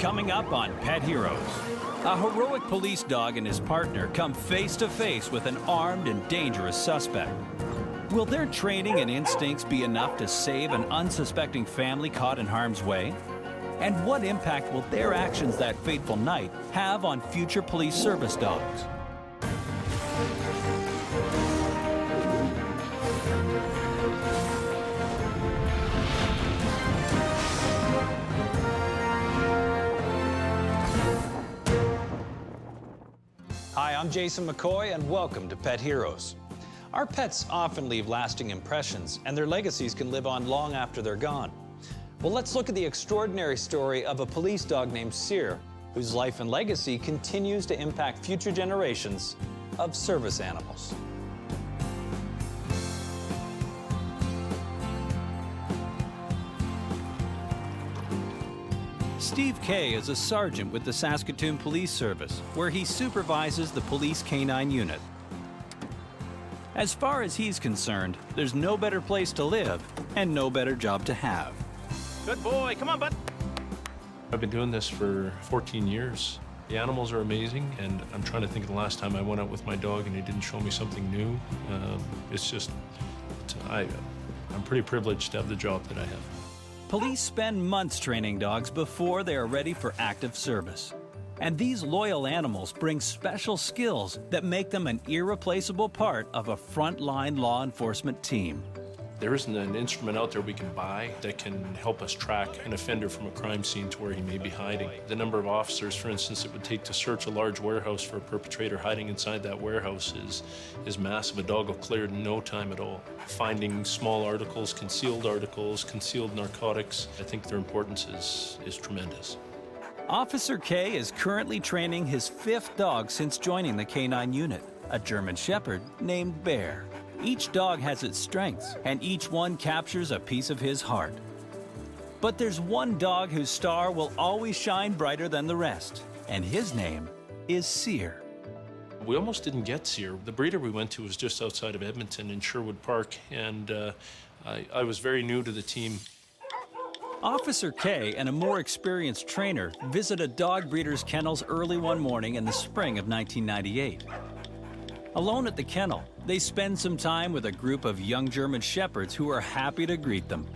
Coming up on Pet Heroes. A heroic police dog and his partner come face to face with an armed and dangerous suspect. Will their training and instincts be enough to save an unsuspecting family caught in harm's way? And what impact will their actions that fateful night have on future police service dogs? Hi, I'm Jason McCoy, and welcome to Pet Heroes. Our pets often leave lasting impressions, and their legacies can live on long after they're gone. Well, let's look at the extraordinary story of a police dog named Seir, whose life and legacy continues to impact future generations of service animals. Steve Kay is a sergeant with the Saskatoon Police Service, where he supervises the police canine unit. As far as he's concerned, there's no better place to live and no better job to have. Good boy, come on, bud. I've been doing this for 14 years. The animals are amazing, and I'm trying to think of the last time I went out with my dog and he didn't show me something new. I'm pretty privileged to have the job that I have. Police spend months training dogs before they are ready for active service. And these loyal animals bring special skills that make them an irreplaceable part of a frontline law enforcement team. There isn't an instrument out there we can buy that can help us track an offender from a crime scene to where he may be hiding. The number of officers, for instance, it would take to search a large warehouse for a perpetrator hiding inside that warehouse is massive. A dog will clear it in no time at all. Finding small articles, concealed narcotics, I think their importance is tremendous. Officer K is currently training his 5th dog since joining the canine unit, a German Shepherd named Bear. Each dog has its strengths, and each one captures a piece of his heart. But there's one dog whose star will always shine brighter than the rest, and his name is Seir. We almost didn't get Seir. The breeder we went to was just outside of Edmonton in Sherwood Park, and I was very new to the team. Officer K and a more experienced trainer visit a dog breeder's kennels early one morning in the spring of 1998. Alone at the kennel, they spend some time with a group of young German Shepherds who are happy to greet them.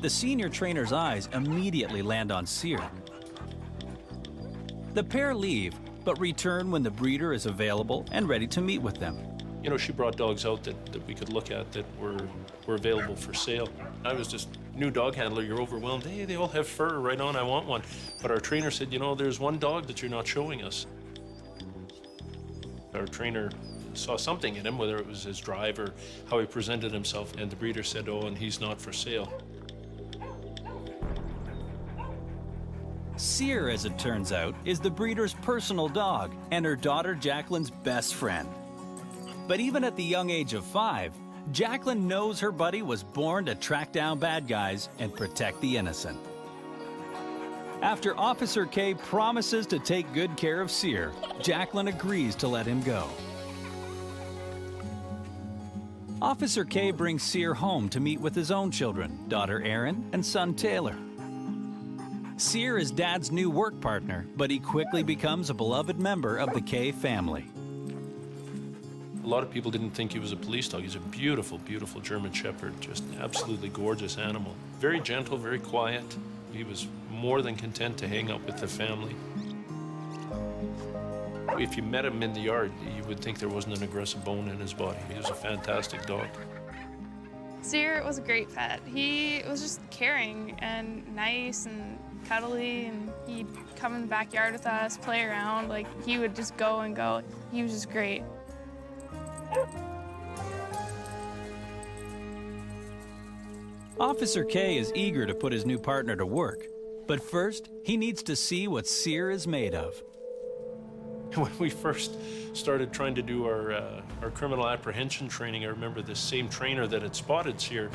The senior trainer's eyes immediately land on Seir. The pair leave, but return when the breeder is available and ready to meet with them. You know, she brought dogs out that we could look at that were available for sale. I was just new dog handler, you're overwhelmed. Hey, they all have fur, right on, I want one. But our trainer said, you know, there's one dog that you're not showing us. Our trainer saw something in him, whether it was his drive or how he presented himself, and the breeder said, oh, and he's not for sale. Seir, as it turns out, is the breeder's personal dog and her daughter Jacqueline's best friend. But even at the young age of 5, Jacqueline knows her buddy was born to track down bad guys and protect the innocent. After Officer K promises to take good care of Seir, Jacqueline agrees to let him go. Officer K brings Seir home to meet with his own children, daughter Erin and son Taylor. Seir is Dad's new work partner, but he quickly becomes a beloved member of the K family. A lot of people didn't think he was a police dog. He's a beautiful, beautiful German Shepherd, just absolutely gorgeous animal. Very gentle, very quiet. He was more than content to hang out with the family. If you met him in the yard, you would think there wasn't an aggressive bone in his body. He was a fantastic dog. Seir was a great pet. He was just caring and nice and cuddly, and he'd come in the backyard with us, play around. Like, he would just go and go. He was just great. Officer K is eager to put his new partner to work, but first, he needs to see what Seir is made of. When we first started trying to do our criminal apprehension training, I remember this same trainer that had spotted Seir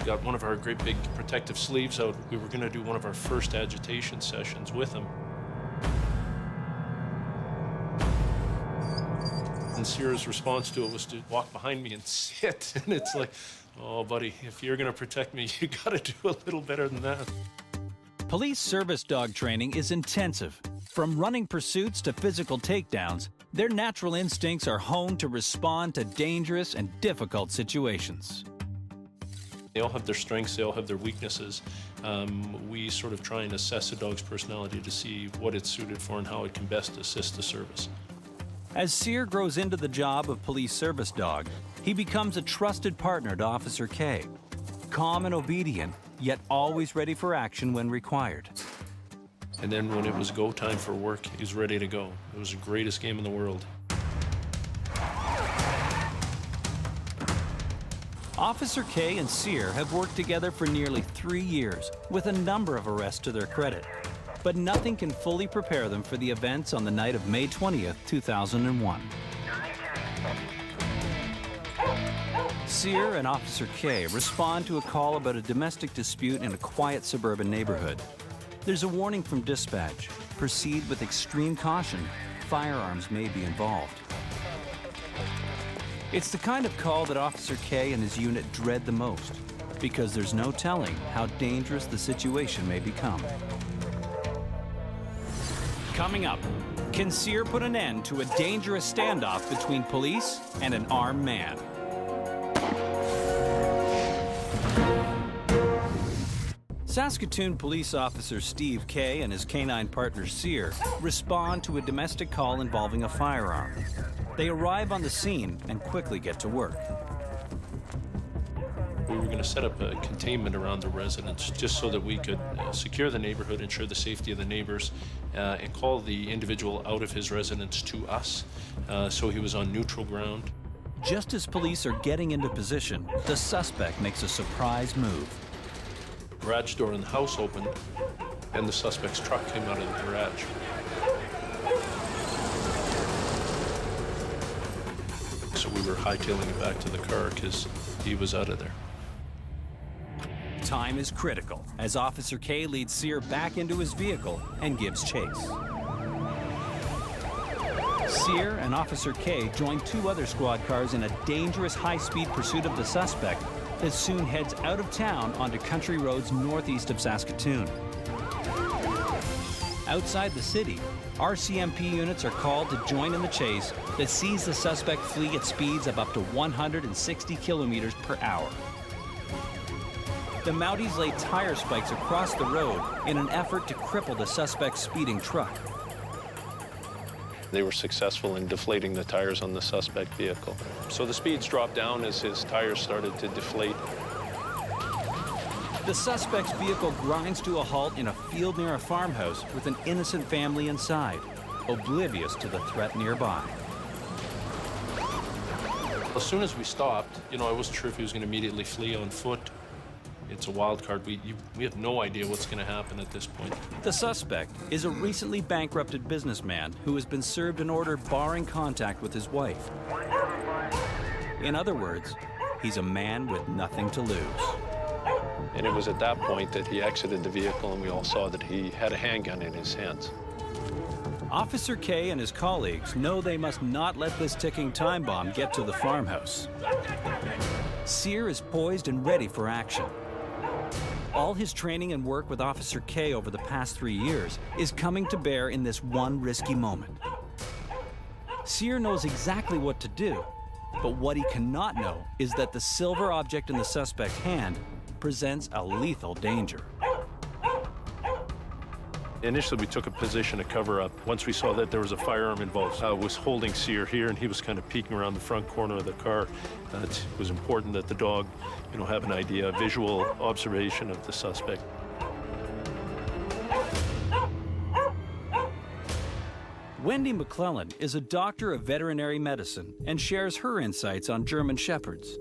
got one of our great big protective sleeves out. We were going to do one of our first agitation sessions with him. And Seir's response to it was to walk behind me and sit. And it's like, oh, buddy, if you're going to protect me, you got to do a little better than that. Police service dog training is intensive. From running pursuits to physical takedowns, their natural instincts are honed to respond to dangerous and difficult situations. They all have their strengths, they all have their weaknesses. We sort of try and assess a dog's personality to see what it's suited for and how it can best assist the service. As Seir grows into the job of police service dog, he becomes a trusted partner to Officer K. Calm and obedient, yet always ready for action when required. And then when it was go time for work, he was ready to go. It was the greatest game in the world. Officer K and Seir have worked together for nearly 3 years, with a number of arrests to their credit. But nothing can fully prepare them for the events on the night of May 20th, 2001. Seir and Officer K respond to a call about a domestic dispute in a quiet suburban neighborhood. There's a warning from dispatch. Proceed with extreme caution. Firearms may be involved. It's the kind of call that Officer K and his unit dread the most, because there's no telling how dangerous the situation may become. Coming up, can Seir put an end to a dangerous standoff between police and an armed man? Saskatoon police officer Steve Kay and his canine partner Seir respond to a domestic call involving a firearm. They arrive on the scene and quickly get to work. We were going to set up a containment around the residence just so that we could secure the neighborhood, ensure the safety of the neighbors, and call the individual out of his residence to us, so he was on neutral ground. Just as police are getting into position, the suspect makes a surprise move. Garage door in the house opened, and the suspect's truck came out of the garage. So we were hightailing it back to the car because he was out of there. Time is critical as Officer K leads Seir back into his vehicle and gives chase. Seir and Officer K join 2 other squad cars in a dangerous high-speed pursuit of the suspect that soon heads out of town onto country roads northeast of Saskatoon. Outside the city, RCMP units are called to join in the chase that sees the suspect flee at speeds of up to 160 kilometers per hour. The Mounties lay tire spikes across the road in an effort to cripple the suspect's speeding truck. They were successful in deflating the tires on the suspect vehicle. So the speeds dropped down as his tires started to deflate. The suspect's vehicle grinds to a halt in a field near a farmhouse with an innocent family inside, oblivious to the threat nearby. As soon as we stopped, I wasn't sure if he was going to immediately flee on foot. It's a wild card. We have no idea what's going to happen at this point. The suspect is a recently bankrupted businessman who has been served an order barring contact with his wife. In other words, he's a man with nothing to lose. And it was at that point that he exited the vehicle and we all saw that he had a handgun in his hands. Officer K and his colleagues know they must not let this ticking time bomb get to the farmhouse. Seir is poised and ready for action. All his training and work with Officer K over the past 3 years is coming to bear in this one risky moment. Seir knows exactly what to do, but what he cannot know is that the silver object in the suspect's hand presents a lethal danger. Initially, we took a position to cover up. Once we saw that there was a firearm involved, I was holding Seir here, and he was kind of peeking around the front corner of the car. It was important that the dog, have an idea, a visual observation of the suspect. Wendy McClellan is a doctor of veterinary medicine and shares her insights on German Shepherds.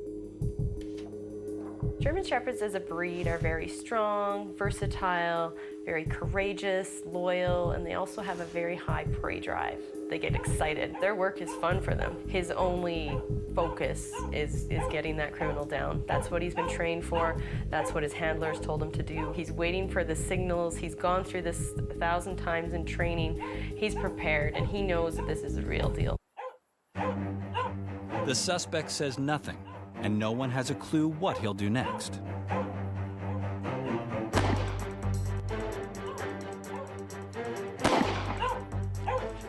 German Shepherds as a breed are very strong, versatile, very courageous, loyal, and they also have a very high prey drive. They get excited. Their work is fun for them. His only focus is getting that criminal down. That's what he's been trained for. That's what his handlers told him to do. He's waiting for the signals. He's gone through this 1,000 times in training. He's prepared, and he knows that this is a real deal. The suspect says nothing, and no one has a clue what he'll do next.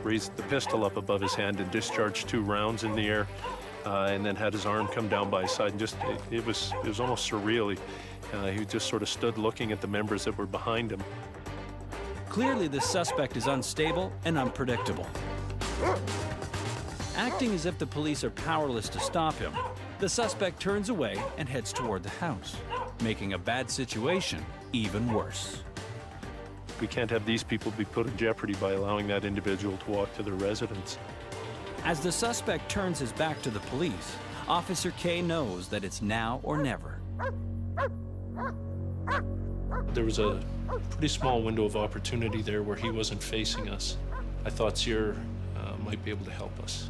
raised the pistol up above his hand and discharged 2 rounds in the air, and then had his arm come down by his side. And just, it was almost surreal. He just sort of stood looking at the members that were behind him. Clearly, the suspect is unstable and unpredictable. Acting as if the police are powerless to stop him, the suspect turns away and heads toward the house, making a bad situation even worse. We can't have these people be put in jeopardy by allowing that individual to walk to their residence. As the suspect turns his back to the police, Officer K knows that it's now or never. There was a pretty small window of opportunity there where he wasn't facing us. I thought Seir might be able to help us.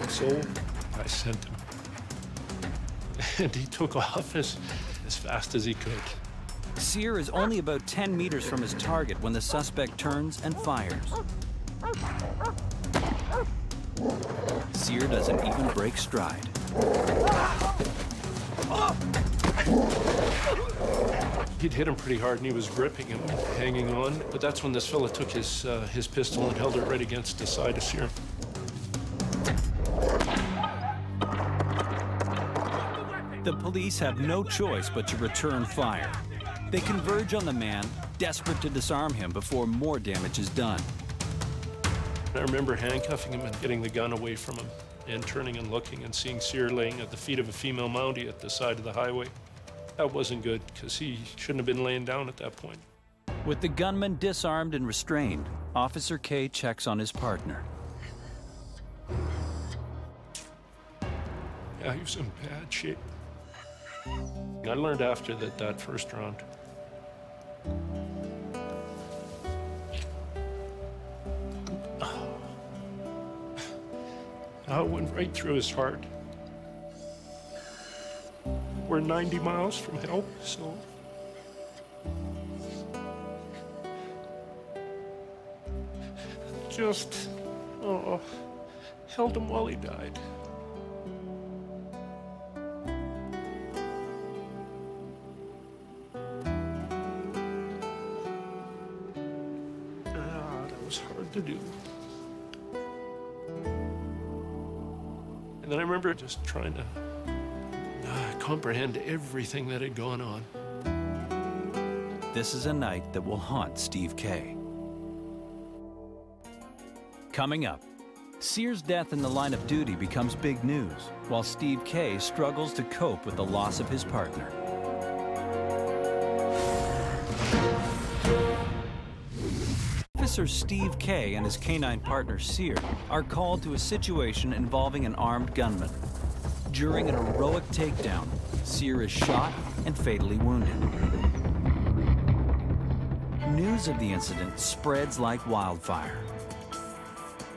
So I sent him. And he took off as fast as he could. Seir is only about 10 meters from his target when the suspect turns and fires. Seir doesn't even break stride. He'd hit him pretty hard, and he was gripping him, hanging on. But that's when this fella took his pistol and held it right against the side of Seir. The police have no choice but to return fire. They converge on the man, desperate to disarm him before more damage is done. I remember handcuffing him and getting the gun away from him and turning and looking and seeing Seir laying at the feet of a female Mountie at the side of the highway. That wasn't good, because he shouldn't have been laying down at that point. With the gunman disarmed and restrained, Officer K checks on his partner. Yeah, he was in bad shape. I learned after that first round. It went right through his heart. We're 90 miles from help, so... Just, held him while he died. That was hard to do. And then I remember just trying to comprehend everything that had gone on. This is a night that will haunt Steve K. Coming up, Seir's death in the line of duty becomes big news, while Steve K struggles to cope with the loss of his partner. Officer Steve K and his canine partner Seir are called to a situation involving an armed gunman. During an heroic takedown, Seir is shot and fatally wounded. News of the incident spreads like wildfire.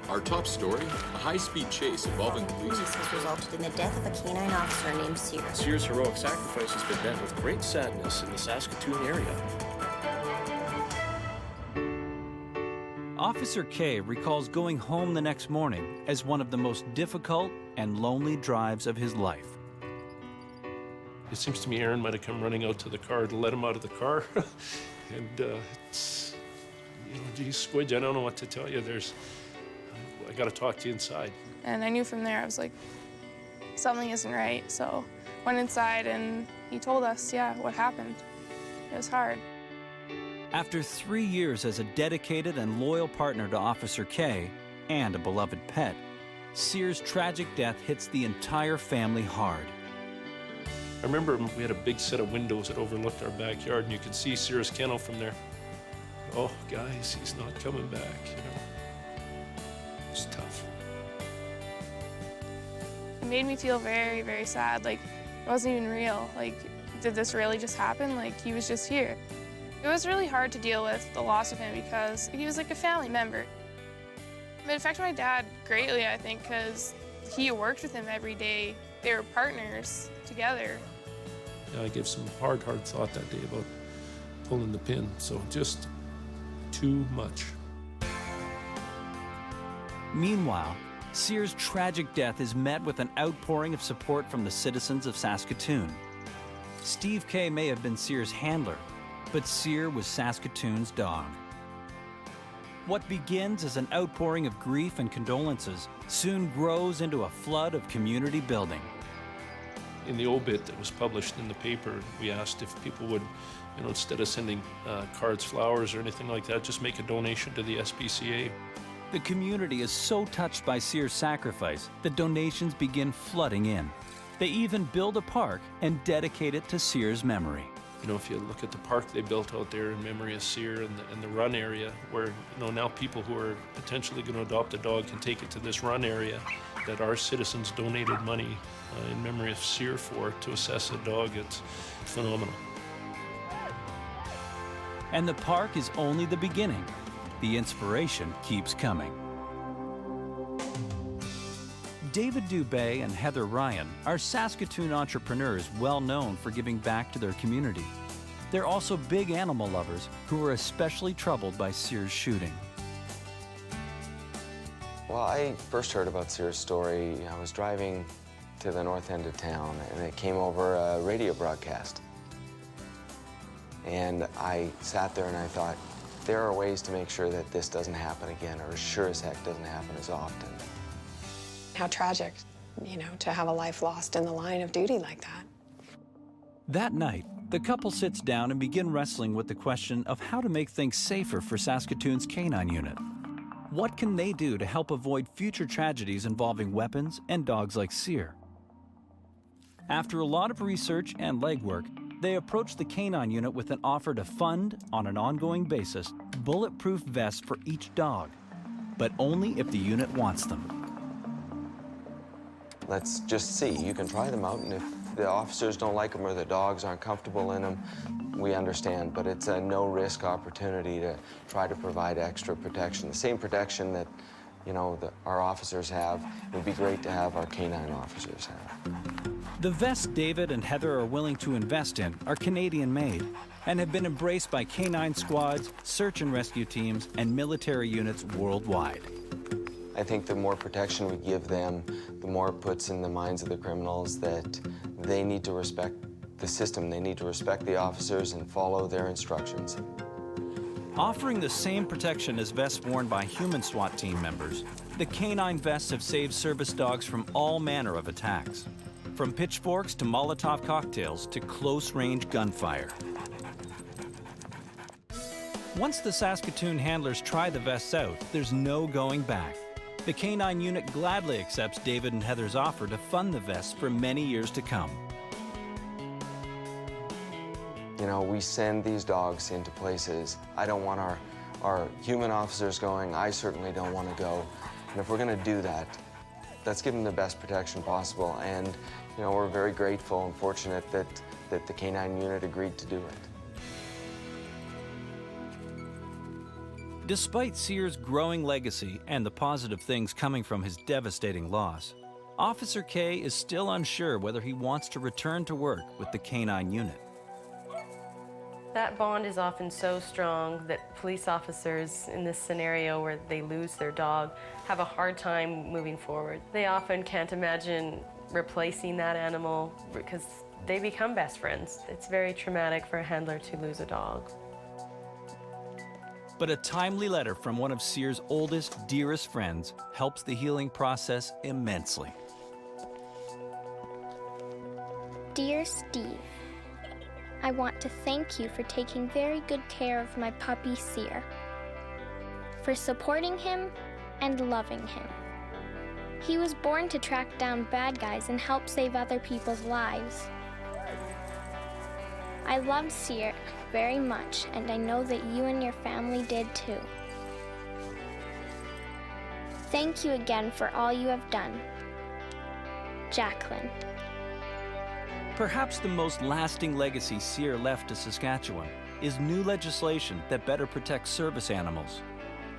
Our top story, a high-speed chase involving police. Police has resulted in the death of a canine officer named Seir. Seir's heroic sacrifice has been met with great sadness in the Saskatoon area. Officer K recalls going home the next morning as one of the most difficult and lonely drives of his life. It seems to me Aaron might have come running out to the car to let him out of the car. And it's, geez, Squidge, I don't know what to tell you. I got to talk to you inside. And I knew from there, I was like, something isn't right. So went inside and he told us, yeah, what happened. It was hard. After 3 years as a dedicated and loyal partner to Officer K and a beloved pet, Seir's tragic death hits the entire family hard. I remember we had a big set of windows that overlooked our backyard, and you could see Seir's kennel from there. Oh, guys, he's not coming back, you know. It's tough. It made me feel very, very sad. Like, it wasn't even real. Like, did this really just happen? Like, he was just here. It was really hard to deal with the loss of him because he was like a family member. It affected my dad greatly, I think, because he worked with him every day. They were partners together. Yeah, I gave some hard thought that day about pulling the pin, so just too much. Meanwhile, Seir's tragic death is met with an outpouring of support from the citizens of Saskatoon. Steve K may have been Seir's handler, but Seir was Saskatoon's dog. What begins as an outpouring of grief and condolences soon grows into a flood of community building. In the obit that was published in the paper, we asked if people would, instead of sending cards, flowers, or anything like that, just make a donation to the SPCA. The community is so touched by Seir's sacrifice that donations begin flooding in. They even build a park and dedicate it to Seir's memory. If you look at the park they built out there in memory of Seir and the run area, where now people who are potentially going to adopt a dog can take it to this run area that our citizens donated money in memory of Seir to assess a dog. It's phenomenal. And the park is only the beginning. The inspiration keeps coming. David Dubé and Heather Ryan are Saskatoon entrepreneurs well known for giving back to their community. They're also big animal lovers who are especially troubled by Seir's shooting. Well, I first heard about Seir's story. I was driving to the north end of town, and it came over a radio broadcast. And I sat there and I thought, there are ways to make sure that this doesn't happen again, or sure as heck doesn't happen as often. How tragic, to have a life lost in the line of duty like that. That night, the couple sits down and begin wrestling with the question of how to make things safer for Saskatoon's canine unit. What can they do to help avoid future tragedies involving weapons and dogs like Seir? After a lot of research and legwork, they approach the canine unit with an offer to fund, on an ongoing basis, bulletproof vests for each dog, but only if the unit wants them. Let's just see. You can try them out, and if the officers don't like them or the dogs aren't comfortable in them, we understand, but it's a no-risk opportunity to try to provide extra protection. The same protection that, our officers have, it would be great to have our canine officers have. The vests David and Heather are willing to invest in are Canadian-made and have been embraced by canine squads, search and rescue teams, and military units worldwide. I think the more protection we give them, the more it puts in the minds of the criminals that they need to respect the system, they need to respect the officers and follow their instructions. Offering the same protection as vests worn by human SWAT team members, the canine vests have saved service dogs from all manner of attacks, from pitchforks to Molotov cocktails to close-range gunfire. Once the Saskatoon handlers try the vests out, there's no going back. The canine unit gladly accepts David and Heather's offer to fund the vests for many years to come. We send these dogs into places I don't want our human officers going. I certainly don't want to go. And if we're going to do that, let's give them the best protection possible. And, we're very grateful and fortunate that the canine unit agreed to do it. Despite Seir's growing legacy and the positive things coming from his devastating loss, Officer K is still unsure whether he wants to return to work with the canine unit. That bond is often so strong that police officers in this scenario where they lose their dog have a hard time moving forward. They often can't imagine replacing that animal because they become best friends. It's very traumatic for a handler to lose a dog. But a timely letter from one of Seir's oldest, dearest friends helps the healing process immensely. Dear Steve, I want to thank you for taking very good care of my puppy Seir, for supporting him and loving him. He was born to track down bad guys and help save other people's lives. I loved Seir very much, and I know that you and your family did too. Thank you again for all you have done. Jacqueline. Perhaps the most lasting legacy Seir left to Saskatchewan is new legislation that better protects service animals.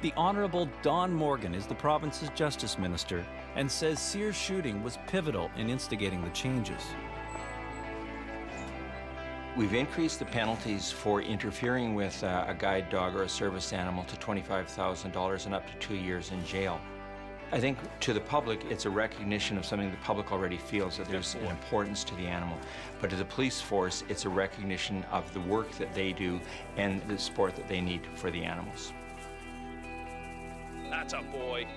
The Honorable Don Morgan is the province's Justice Minister and says Seir's shooting was pivotal in instigating the changes. We've increased the penalties for interfering with a guide dog or a service animal to $25,000 and up to 2 years in jail. I think to the public, it's a recognition of something the public already feels, that there's an importance to the animal. But to the police force, it's a recognition of the work that they do and the support that they need for the animals. That's a boy.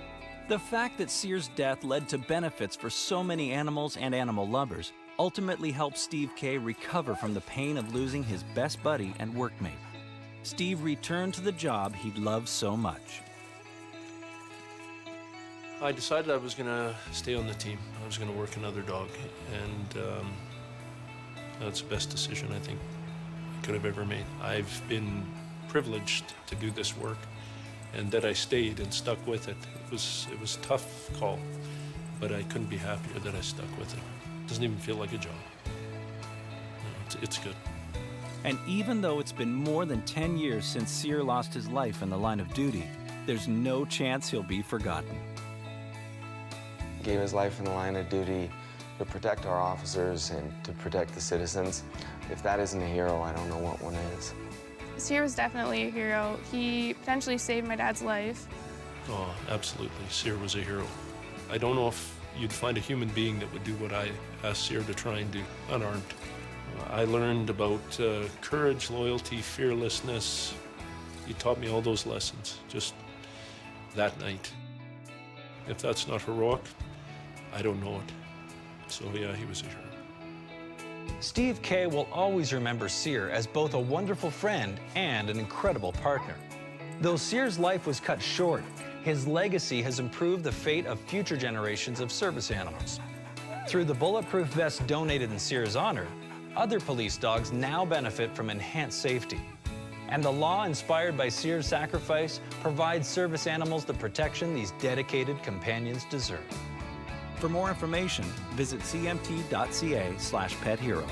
The fact that Seir's death led to benefits for so many animals and animal lovers ultimately helped Steve K recover from the pain of losing his best buddy and workmate. Steve returned to the job he loved so much. I decided I was going to stay on the team. I was going to work another dog, and that's the best decision I think I could have ever made. I've been privileged to do this work, and that I stayed and stuck with it. It was a tough call, but I couldn't be happier that I stuck with it. It doesn't even feel like a job. No, it's good. And even though it's been more than 10 years since Seir lost his life in the line of duty, there's no chance he'll be forgotten. He gave his life in the line of duty to protect our officers and to protect the citizens. If that isn't a hero, I don't know what one is. Seir was definitely a hero. He potentially saved my dad's life. Oh, absolutely. Seir was a hero. I don't know if you'd find a human being that would do what I asked Seir to try and do, unarmed. I learned about courage, loyalty, fearlessness. He taught me all those lessons just that night. If that's not heroic, I don't know it. So yeah, he was a hero. Steve K will always remember Seir as both a wonderful friend and an incredible partner. Though Seir's life was cut short, his legacy has improved the fate of future generations of service animals. Through the bulletproof vest donated in Seir's honor, other police dogs now benefit from enhanced safety. And the law inspired by Seir's sacrifice provides service animals the protection these dedicated companions deserve. For more information, visit cmt.ca/petheroes.